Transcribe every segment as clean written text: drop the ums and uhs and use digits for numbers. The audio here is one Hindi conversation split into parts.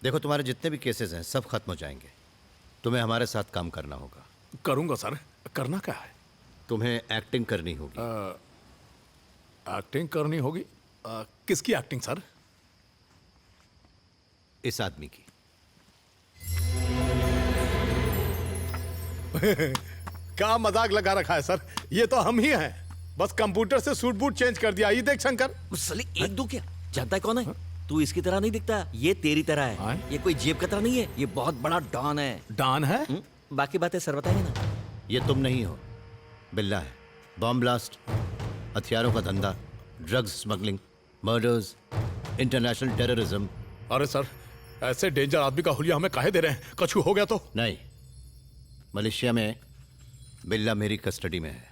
देखो, तुम्हारे जितने भी केसेस हैं सब खत्म हो जाएंगे। तुम्हें हमारे साथ काम करना होगा। करूंगा सर। करना क्या है? तुम्हें एक्टिंग करनी होगी। एक्टिंग करनी होगी। किसकी एक्टिंग सर? इस आदमी की। क्या मजाक लगा रखा है सर? ये तो हम ही हैं। बस कंप्यूटर से सूट बूट चेंज कर दिया। ये देख शंकर। साले एक दो क्या जानता है कौन है? तू इसकी तरह नहीं दिखता, ये तेरी तरह है। हाँ? ये कोई जेब कतरा नहीं है, ये बहुत बड़ा डॉन है। डॉन है? बाकी बातें सर बताएंगे ना। ये तुम नहीं हो, बिल्ला है। बॉम्ब ब्लास्ट, हथियारों का धंधा, drugs smuggling, murders, international terrorism. अरे सर, ऐसे डेंजर आदमी का हुलिया हमें काहे दे रहे हैं? कछु हो गया तो? नहीं, मलेशिया में बिल्ला मेरी कस्टडी में है,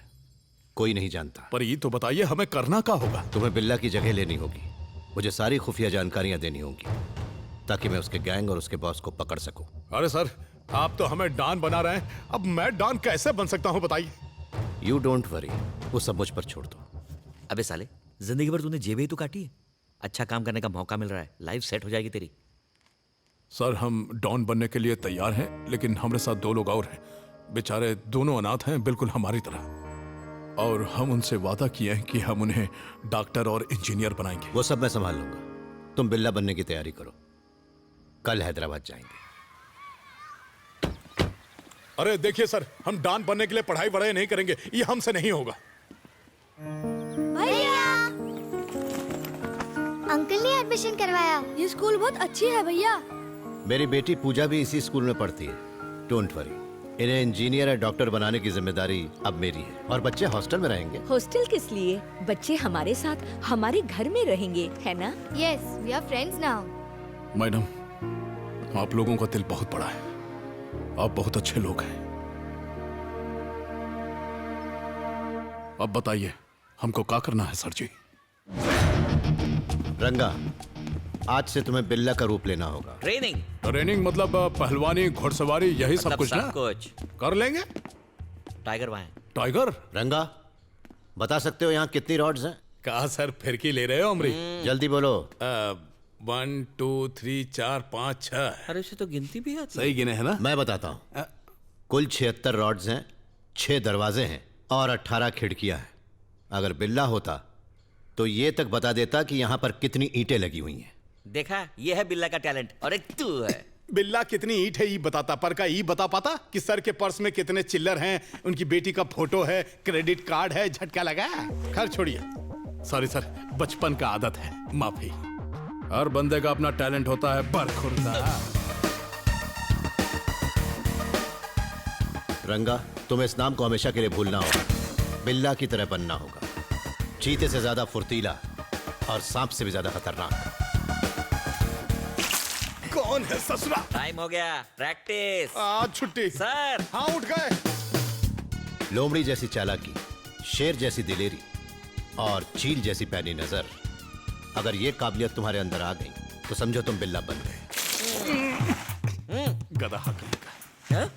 कोई नहीं जानता। पर ये तो बताइए हमें करना क्या होगा? तुम्हें बिल्ला की जगह लेनी होगी। मुझे सारी खुफिया जानकारियां देनी होंगी ताकि मैं उसके गैंग और उसके बॉस को पकड़ सकूं। अरे सर, आप तो हमें डॉन बना रहे हैं। अब मैं डॉन कैसे बन सकता हूं बताइए? यू डोंट वरी, वो सब मुझ पर छोड़ दो। अबे साले, जिंदगी भर तूने जेबें ही तो काटी है। अच्छा काम करने का मौका मिल रहा है, लाइफ सेट हो जाएगी तेरी। सर, हम डॉन बनने के लिए तैयार हैं, लेकिन हमारे साथ दो लोग और हैं। बेचारे दोनों अनाथ हैं, बिल्कुल हमारी तरह। और हम उनसे वादा किए हैं कि हम उन्हें डॉक्टर और इंजीनियर बनाएंगे। वो सब मैं संभाल लूंगा। तुम बिल्ला बनने की तैयारी करो, कल हैदराबाद जाएंगे। अरे देखिए सर, हम डॉन बनने के लिए पढ़ाई वढ़ाई नहीं करेंगे। ये हमसे नहीं होगा। भैया, अंकल ने एडमिशन करवाया। ये स्कूल बहुत अच्छी है भैया। मेरी बेटी पूजा भी इसी स्कूल में पढ़ती है। डोंट वरी, इन्हें इंजीनियर या डॉक्टर बनाने की जिम्मेदारी अब मेरी है। और बच्चे हॉस्टल में रहेंगे। हॉस्टल किस लिए? बच्चे हमारे साथ हमारे घर में रहेंगे, है ना? Yes, we are friends now. Madam, आप लोगों का दिल बहुत बड़ा है। आप बहुत अच्छे लोग हैं। अब बताइए हमको क्या करना है सर जी? रंगा, आज से तुम्हें बिल्ला का रूप लेना होगा। ट्रेनिंग ट्रेनिंग मतलब पहलवानी, घुड़सवारी, यही सब कुछ ना? कुछ कर लेंगे। टाइगर वहां है। टाइगर? रंगा, बता सकते हो यहाँ कितनी रॉड्स हैं? कहा सर, फिरकी ले रहे हो अमरी? जल्दी बोलो। 1 2 3 4 5 6। अरे इसे तो गिनती भी आती है। सही गिने है ना? मैं बताता हूँ। कुल 76 रॉड्स हैं, 6 दरवाजे हैं और 18 खिड़कियां हैं। अगर बिल्ला होता तो ये तक बता देता कि यहाँ पर कितनी ईंटें लगी हुई हैं। देखा, ये है बिल्ला का टैलेंट। और एक तू है। बिल्ला कितनी ईंट है ये बताता, पर का ये बता पाता कि सर के पर्स में कितने चिल्लर हैं, उनकी बेटी का फोटो है, क्रेडिट कार्ड है, झटका लगा। खैर छोड़िए। सॉरी सर, बचपन का आदत है, माफी। हर बंदे का अपना टैलेंट होता है, बरखुरदा। रंगा, तुम्हें इस नाम को हमेशा के लिए भूलना होगा। बिल्ला की तरह बनना होगा, चीते से ज्यादा फुर्तीला और सांप से भी ज्यादा खतरनाक। कौन है ससुरा? टाइम हो गया, प्रैक्टिस। आज छुट्टी सर। हाँ, उठ गए। लोमड़ी जैसी चालाकी, शेर जैसी दिलेरी और चील जैसी पैनी नजर, अगर ये काबिलियत तुम्हारे अंदर आ गई तो समझो तुम बिल्ला बन गए। गधा कहीं का।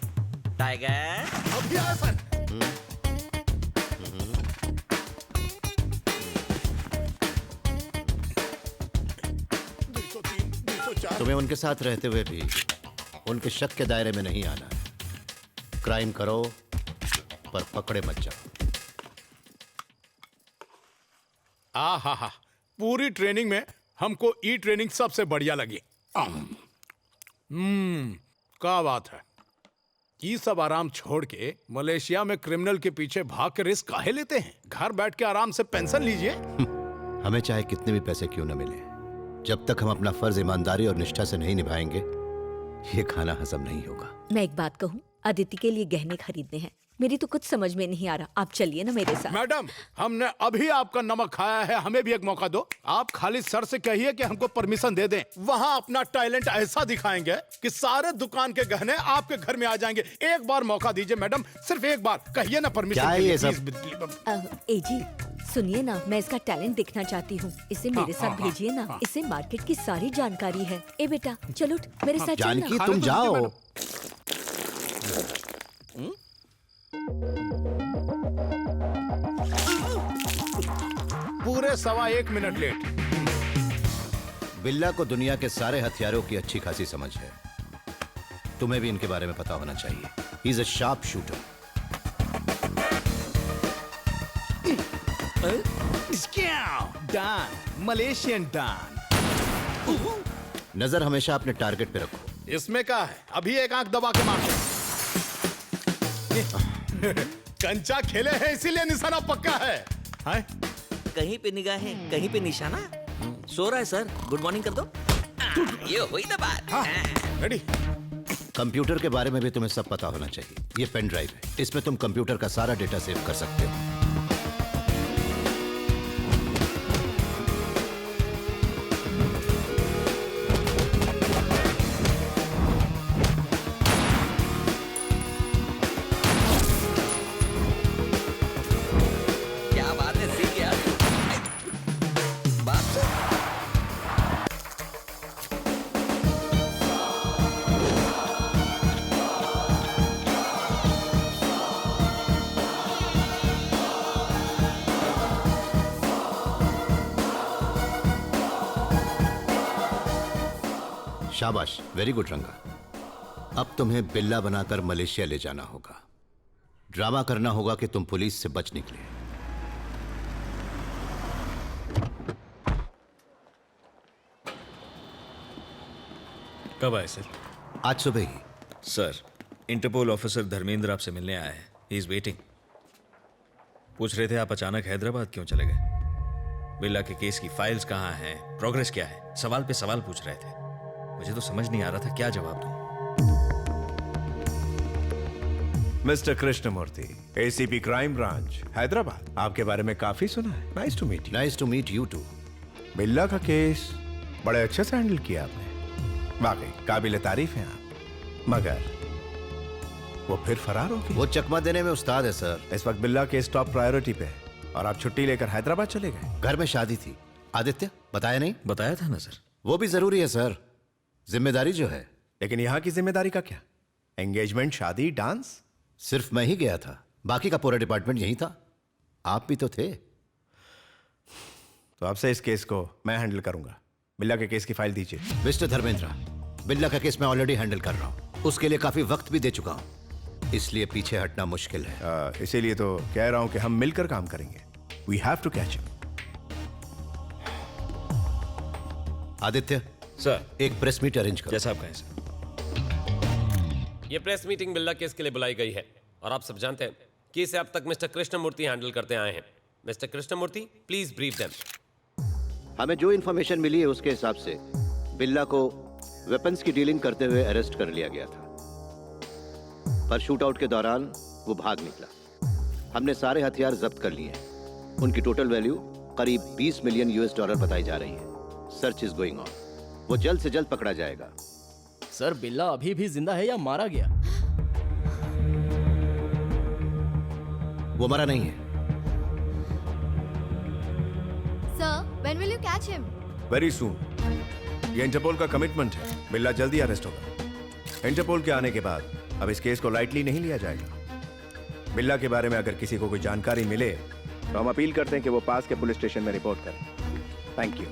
टाइगर अभी आया सर। तुम्हें उनके साथ रहते हुए भी उनके शक के दायरे में नहीं आना है। क्राइम करो पर पकड़े मत जाओ। हा, पूरी ट्रेनिंग में हमको ई ट्रेनिंग सबसे बढ़िया लगी। क्या बात है। ये सब आराम छोड़ के मलेशिया में क्रिमिनल के पीछे भाग के रिस्क काहे लेते हैं? घर बैठ के आराम से पेंशन लीजिए। हमें चाहे कितने भी पैसे क्यों न मिले, जब तक हम अपना फर्ज ईमानदारी और निष्ठा से नहीं निभाएंगे, ये खाना हजम नहीं होगा। मैं एक बात कहूँ, अदिति के लिए गहने खरीदने हैं। मेरी तो कुछ समझ में नहीं आ रहा। आप चलिए ना मेरे साथ। मैडम, हमने अभी आपका नमक खाया है, हमें भी एक मौका दो। आप खाली सर से कहिए कि हमको परमिशन दे दें। वहाँ अपना टैलेंट ऐसा दिखाएंगे कि सारे दुकान के गहने आपके घर में आ जाएंगे। एक बार मौका दीजिए मैडम, सिर्फ एक बार कहिए ना परमिशन। क्या है ये सब? एजी सुनिए ना, मैं इसका टैलेंट देखना चाहती हूँ। इसे मेरे साथ भेजिए ना। इसे मार्केट की सारी जानकारी है। ए बेटा चलो मेरे साथ जानकी, चलना। तुम जाओ। पूरे 1.25 मिनट लेट। बिल्ला को दुनिया के सारे हथियारों की अच्छी खासी समझ है। तुम्हें भी इनके बारे में पता होना चाहिए। He is a sharp shooter. Don, Malaysian don. नजर हमेशा अपने टारगेट पे रखो। इसमें क्या है, अभी एक आंख दबा के मारते। कंचा खेले हैं इसीलिए निशाना पक्का है। कहीं पे निगाहें, कहीं पे निशाना। सो रहा है सर, गुड मॉर्निंग कर दो। ये हुई ना बात। रेडी। कंप्यूटर के बारे में भी तुम्हें सब पता होना चाहिए। ये पेन ड्राइव है, इसमें तुम कंप्यूटर का सारा डेटा सेव कर सकते हो। क्या बात है, सीख गया। बात से शाबाश, वेरी गुड रंगा। अब तुम्हें बिल्ला बनाकर मलेशिया ले जाना होगा। ड्रामा करना होगा कि तुम पुलिस से बच निकले। कब आए सर? आज सुबह ही। सर, इंटरपोल ऑफिसर धर्मेंद्र आपसे मिलने आया है। He is waiting. पूछ रहे थे आप अचानक हैदराबाद क्यों चले गए। बिल्ला के केस की फाइल्स कहाँ हैं, प्रोग्रेस क्या है, सवाल पे सवाल पूछ रहे थे। मुझे तो समझ नहीं आ रहा था क्या जवाब दूं। Mister Krishnamurthy, ACP crime branch Hyderabad, आपके बारे में काफी सुना है। Nice to meet you. Nice to meet you too. Billa का केस बड़े अच्छे से हैंडल किया आपने। वाकई काबिल तारीफ हैं आप। मगर वो फिर फरार हो गई। वो चकमा देने में उस्ताद है सर। इस वक्त बिल्ला केस टॉप प्रायोरिटी पे है और आप छुट्टी लेकर हैदराबाद चले गए। घर में शादी थी। आदित्य बताया नहीं? बताया था ना सर। वो भी जरूरी है सर, जिम्मेदारी जो है। लेकिन यहाँ की जिम्मेदारी का क्या? एंगेजमेंट, शादी, डांस? सिर्फ मैं ही गया था, बाकी का पूरा डिपार्टमेंट यही था। आप भी तो थे। तो आपसे इस केस को मैं हैंडल करूंगा। बिल्ला के केस की फाइल दीजिए। मिस्टर धर्मेंद्र, बिल्ला का केस मैं ऑलरेडी हैंडल कर रहा हूँ। उसके लिए काफी वक्त भी दे चुका हूँ, इसलिए पीछे हटना मुश्किल है। इसीलिए तो कह रहा हूं कि हम मिलकर काम करेंगे। We have to catch him. Aditya sir, एक प्रेस मीट अरेंज करो। जैसा आप कहें सर। ये प्रेस मीटिंग बिल्ला केस के लिए बुलाई गई है और आप सब जानते हैं कि इसे अब तक मिस्टर कृष्णमूर्ति हैंडल करते आए हैं। Mister Krishnamurthy, please brief them. हमें जो इन्फॉर्मेशन मिली है उसके हिसाब से बिल्ला को वेपन्स की डीलिंग करते हुए अरेस्ट कर लिया गया था, पर शूट आउट के दौरान वो भाग निकला। हमने सारे हथियार जब्त कर लिए हैं। उनकी टोटल वैल्यू करीब 20 मिलियन यूएस डॉलर बताई जा रही है। Search is going on. वो जल्द से जल्द पकड़ा जाएगा। सर, बिल्ला अभी भी जिंदा है या मारा गया? वो मरा नहीं है। Sir, when will you catch him? Very soon. ये इंटरपोल का कमिटमेंट है। बिल्ला जल्दी अरेस्ट होगा। इंटरपोल के आने के बाद अब इस केस को लाइटली नहीं लिया जाएगा। बिल्ला के बारे में अगर किसी को कोई जानकारी मिले तो हम अपील करते हैं कि वो पास के पुलिस स्टेशन में रिपोर्ट करें। Thank you.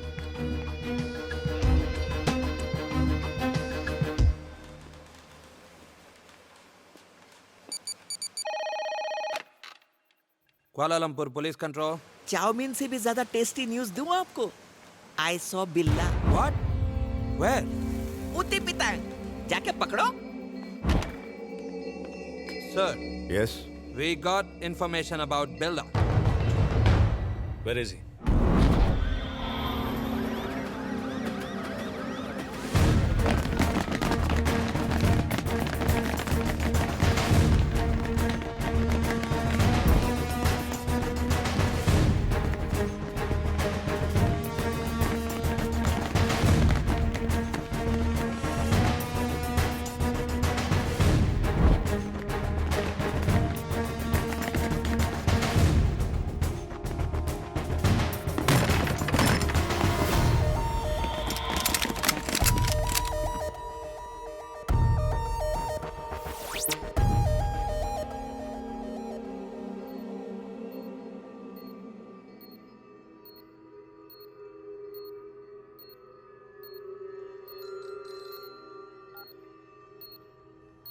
Kuala Lumpur police control. Chowmein से भी ज्यादा टेस्टी न्यूज दूं आपको। I saw Billa. What? Where? उती पितांग, जाके पकड़ो। Sir, yes. We got information about Billa. Where is he?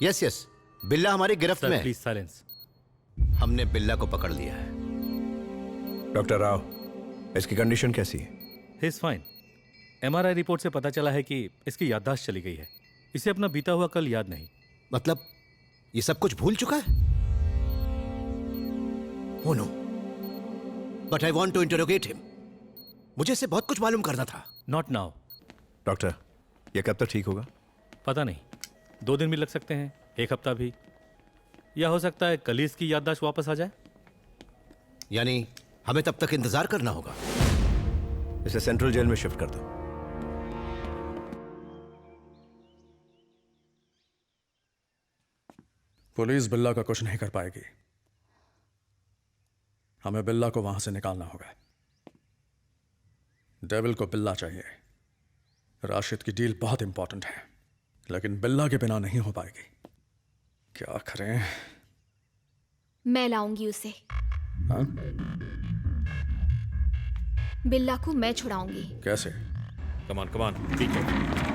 Yes yes, Billa हमारी गिरफ्त में है। Please silence. हमने बिल्ला को पकड़ लिया है। डॉक्टर राव, इसकी कंडीशन कैसी है? He is fine. MRI report से पता चला है कि इसकी याददाश्त चली गई है। इसे अपना बीता हुआ कल याद नहीं। मतलब ये सब कुछ भूल चुका है? Oh no. But I want to interrogate him. मुझे इससे बहुत कुछ मालूम करना था। Not now. डॉक्टर, ये कब तक ठीक होगा? पता नहीं, 2 दिन भी लग सकते हैं, 1 हफ्ता भी, या हो सकता है कल ही इसकी याददाश्त वापस आ जाए। यानी हमें तब तक इंतजार करना होगा। इसे सेंट्रल जेल में शिफ्ट कर दो। पुलिस बिल्ला का कुछ नहीं कर पाएगी। हमें बिल्ला को वहां से निकालना होगा। डेविल को बिल्ला चाहिए। राशिद की डील बहुत इंपॉर्टेंट है, लेकिन बिल्ला के बिना नहीं हो पाएगी। क्या करें? मैं लाऊंगी उसे। हाँ? बिल्ला को मैं छुड़ाऊंगी। कैसे? कमान कमान, पीछे।